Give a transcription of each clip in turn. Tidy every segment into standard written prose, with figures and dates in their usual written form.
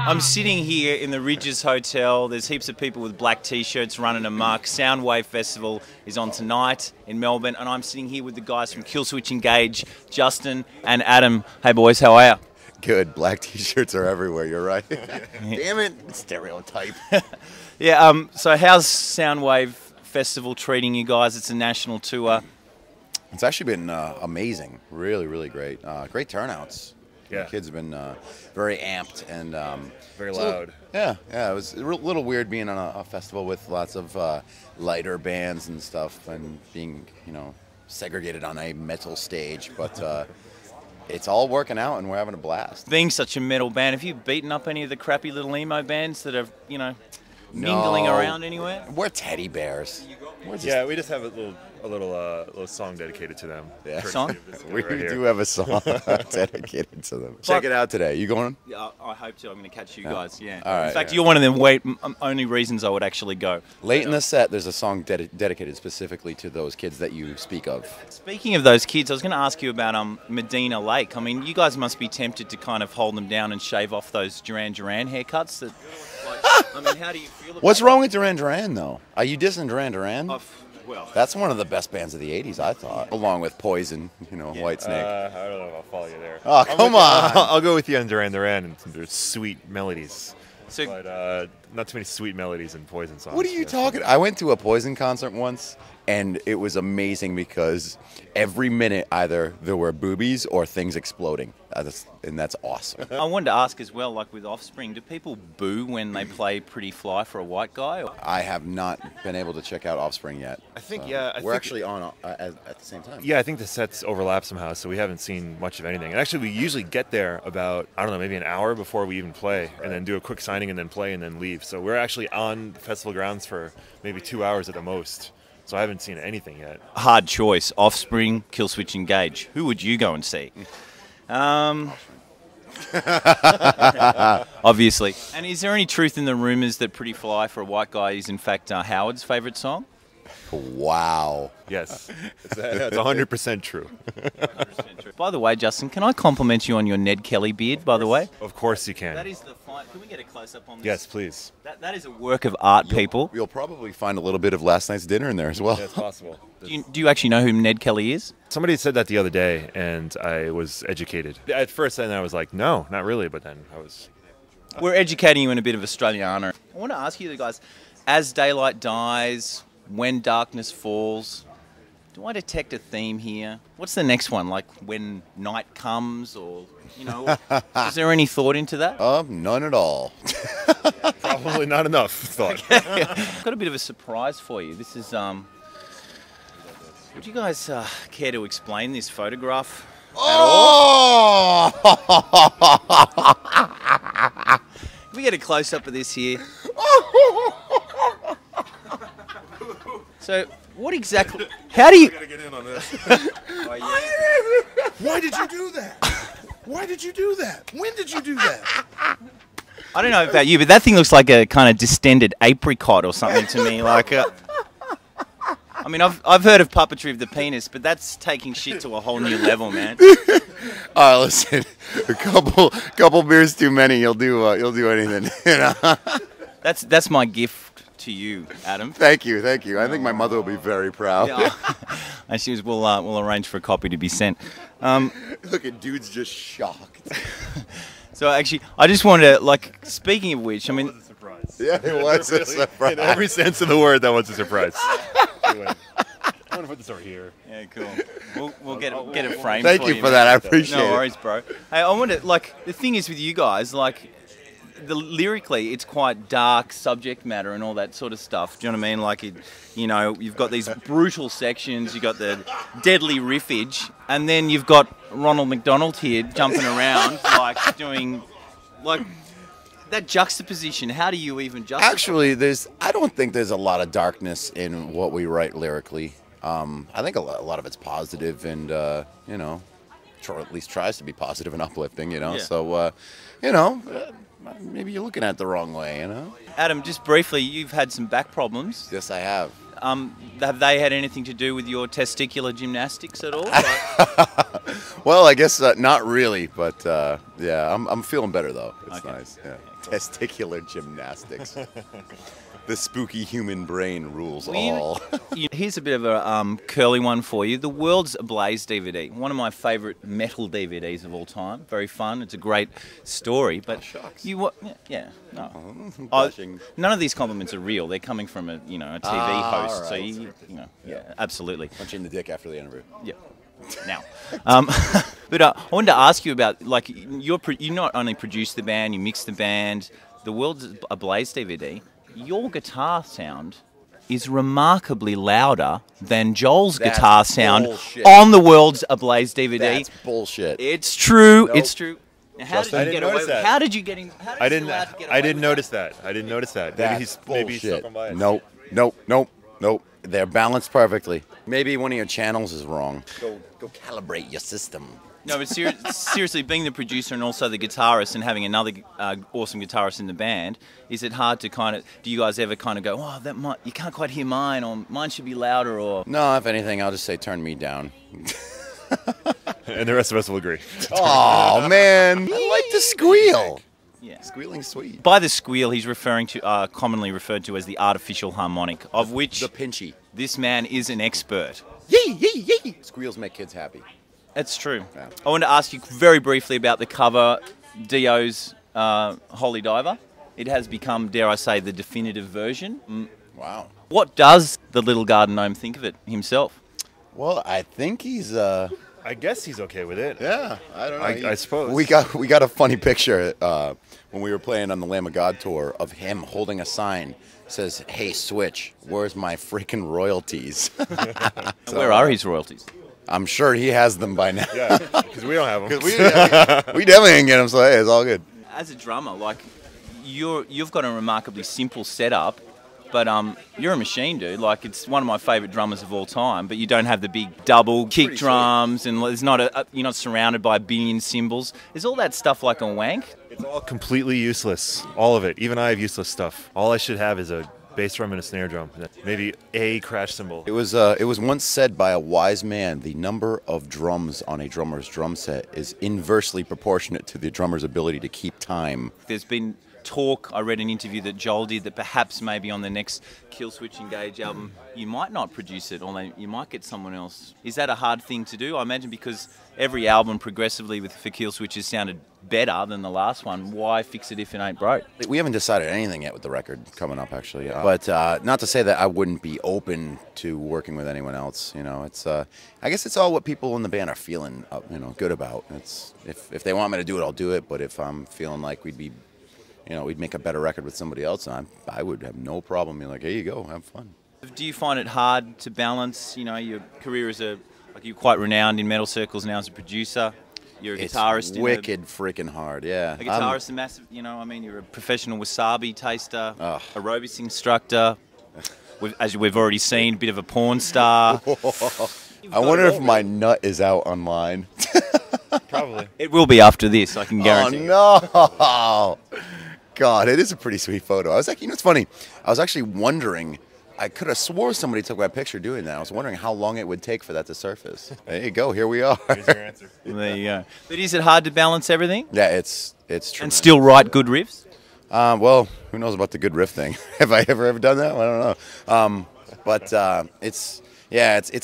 I'm sitting here in the Ridges Hotel. There's heaps of people with black t-shirts running amok. Soundwave Festival is on tonight in Melbourne, and I'm sitting here with the guys from Killswitch Engage, Justin and Adam. Hey boys, how are you? Good. Black t-shirts are everywhere. You're right. Damn it. Stereotype. Yeah. So how's Soundwave Festival treating you guys? It's a national tour. It's actually been amazing. Really, really great. Great turnouts. Yeah. The kids have been very amped and Very loud. Yeah. It was a little weird being on a festival with lots of lighter bands and stuff, and being, segregated on a metal stage. But it's all working out, and we're having a blast. Being such a metal band, have you beaten up any of the crappy little emo bands that are, mingling around anywhere? We're teddy bears. Yeah, we just have a little song dedicated to them. Yeah. Song? We right do have a song dedicated to them. Check it out today. You going? Yeah, I hope to. I'm going to catch you guys. Yeah. All right. In fact, you're one of the only reasons I would actually go. Late in the set, there's a song dedicated specifically to those kids that you speak of. Speaking of those kids, I was going to ask you about Medina Lake. I mean, you guys must be tempted to kind of hold them down and shave off those Duran Duran haircuts. That, how do you feel about What's wrong with Duran Duran, though? Are you dissing Duran Duran? Well, That's one of the best bands of the 80s, I thought. Along with Poison, White Snake. I don't know if I'll follow you there. Oh, come on. I'll go with you on Duran Duran, and there's sweet melodies. so But not too many sweet melodies in Poison songs. What are you talking? I went to a Poison concert once, and it was amazing because every minute either there were boobies or things exploding. And that's awesome. I wanted to ask as well, like with Offspring, do people boo when they play Pretty Fly for a white guy? I have not been able to check out Offspring yet. I think, We're actually on at the same time. Yeah, I think the sets overlap somehow, so we haven't seen much of anything. And actually, we usually get there about, maybe an hour before we even play, and then do a quick signing and then play and then leave. So we're actually on the festival grounds for maybe 2 hours at the most. So I haven't seen anything yet. Hard choice, Offspring, Killswitch Engage. Who would you go and see? Obviously. And is there any truth in the rumours that Pretty Fly for a white guy is in fact Howard's favourite song? Wow. Yes, that's 100% true. By the way, Justin, can I compliment you on your Ned Kelly beard, by the way? Of course you can. That is the fine. Can we get a close-up on this? Yes, please. That is a work of art, people. You'll probably find a little bit of last night's dinner in there as well. That's possible. Do you actually know who Ned Kelly is? Somebody said that the other day, and I was educated. At first, then I was like, no, not really, but then I was... We're educating you in a bit of Australiana. I want to ask you guys, as daylight dies, when darkness falls, do I detect a theme here? What's the next one? Like when night comes, or, is there any thought into that? None at all. Probably not enough thought. I've got a bit of a surprise for you. This is, would you guys care to explain this photograph at all? Can we get a close-up of this here? So, what exactly... How do you... Gotta get in on this. Why did you do that? Why did you do that? When did you do that? I don't know about you, but that thing looks like a kind of distended apricot or something to me. Like, I mean, I've heard of puppetry of the penis, but that's taking shit to a whole new level, man. All right, listen. A couple beers too many, you'll do anything. That's my gift to you, Adam. Thank you. I think my mother will be very proud. Yeah. And she was, we'll arrange for a copy to be sent. Look at dude's just shocked. So actually, I just wanted to, speaking of which, I mean... That was a surprise. Yeah, it was a surprise. In every sense of the word, that was a surprise. Anyway, I'm going to put this over here. Yeah, cool. We'll get it framed. Thank you for that. I appreciate it. No worries, bro. Hey, I wonder, the thing is with you guys, lyrically, it's quite dark subject matter and all that sort of stuff. Do you know what I mean? You've got these brutal sections, you've got the deadly riffage, and then you've got Ronald McDonald here jumping around, doing, that juxtaposition. How do you even justify? Actually, I don't think there's a lot of darkness in what we write lyrically. I think a lot of it's positive and, at least tries to be positive and uplifting, Yeah. So, maybe you're looking at it the wrong way, Adam, just briefly, you've had some back problems. Yes, I have. have they had anything to do with your testicular gymnastics at all? Like, Well, I guess not really, but yeah, I'm feeling better though. It's nice. Yeah. Testicular gymnastics. The spooky human brain rules all. Here's a bit of a curly one for you. The World's Ablaze DVD, one of my favourite metal DVDs of all time. Very fun. It's a great story. But shucks. no. None of these compliments are real. They're coming from a TV host. right. So yeah, absolutely. Punch you in the dick after the interview. Yeah. Now, but I wanted to ask you about you not only produce the band, you mix the band. The World's Ablaze DVD. Your guitar sound is remarkably louder than Joel's guitar sound on the World's Ablaze DVD. That's bullshit. It's true. Nope. It's true. Now, how did you get away with that? How did you get in? I didn't notice that. I didn't notice that. That's maybe he's bullshit. stuck on bias. Nope. They're balanced perfectly. Maybe one of your channels is wrong. Go calibrate your system. No, but seriously, being the producer and also the guitarist and having another awesome guitarist in the band, is it hard to do you guys ever kind of go, oh, you can't quite hear mine, or mine should be louder, or... No, if anything, I'll just say turn me down. And the rest of us will agree. Oh, man. I like to squeal. Yeah. Squealing's sweet. By the squeal, he's referring to, commonly referred to as the artificial harmonic, of which The pinchy. this man is an expert. Yee, yee, yee. Squeals make kids happy. That's true. Yeah. I want to ask you very briefly about the cover, Dio's Holy Diver. It has become, dare I say, the definitive version. Wow. What does the little garden gnome think of it himself? Well, I think he's I guess he's okay with it. yeah, I don't know. I suppose. We got a funny picture when we were playing on the Lamb of God tour of him holding a sign says, "Hey, Switch, where's my freaking royalties?" Where are his royalties? I'm sure he has them by now. Yeah, because we don't have them. we definitely didn't get them, so hey, it's all good. As a drummer, you've got a remarkably simple setup, but you're a machine, dude. Like, it's one of my favourite drummers of all time, but you don't have the big double kick drums, and there's not you're not surrounded by a billion cymbals. Is all that stuff like a wank? It's all completely useless. All of it. Even I have useless stuff. All I should have is a bass drum and a snare drum. Maybe a crash cymbal. It was once said by a wise man, the number of drums on a drummer's drum set is inversely proportionate to the drummer's ability to keep time. There's been talk, I read an interview that Joel did, that perhaps maybe on the next Killswitch Engage album you might not produce it, or you might get someone else. Is that a hard thing to do? I imagine because every album progressively for Killswitch has sounded better than the last one. Why fix it if it ain't broke? We haven't decided anything yet with the record coming up, actually. But not to say that I wouldn't be open to working with anyone else. It's I guess it's all what people in the band are feeling, good about. It's if they want me to do it, I'll do it. But if I'm feeling like we'd make a better record with somebody else, I would have no problem being like, here you go, have fun. Do you find it hard to balance, your career as you're quite renowned in metal circles now as a producer? You're a guitarist. It's wicked freaking hard, yeah. A guitarist, a massive, you're a professional wasabi taster, aerobics instructor, as we've already seen, a bit of a porn star. I wonder if my nut is out online. Probably. It will be after this, I can guarantee. Oh, no! God, it is a pretty sweet photo. I was like, it's funny. I was actually wondering, I could have swore somebody took my picture doing that. I was wondering how long it would take for that to surface. There you go, here we are. Here's your answer. There you go. But is it hard to balance everything? Yeah, it's true. And still write good riffs? Well, who knows about the good riff thing? Have I ever done that? I don't know. But it's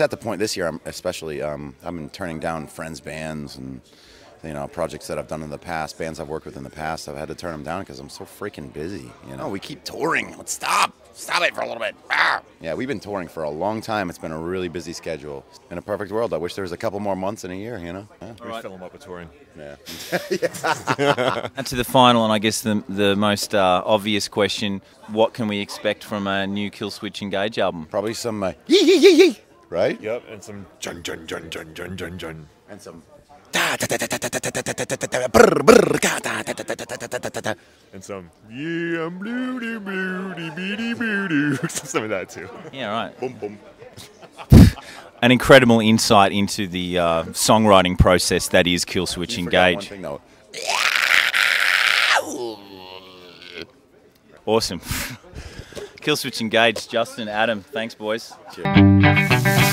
at the point this year, especially, I've been turning down friends' bands and projects that I've done in the past, bands I've worked with in the past. I've had to turn them down because I'm so freaking busy. We keep touring. Let's stop it for a little bit. Yeah, we've been touring for a long time. It's been a really busy schedule. In a perfect world, I wish there was a couple more months in a year. Yeah. We fill them up with touring. Yeah. And to the final, and I guess the most obvious question: what can we expect from a new Killswitch Engage album? Probably some yee yee yee yee, right? Yep, and some jun jun jun jun jun jun jun, And some. and some yeah, I'm blue blue beady boo some of that too. Yeah, right. Boom boom. An incredible insight into the songwriting process that is Killswitch Engage. One thing, though. Awesome. Killswitch engaged. Justin, Adam, thanks, boys. Cheers.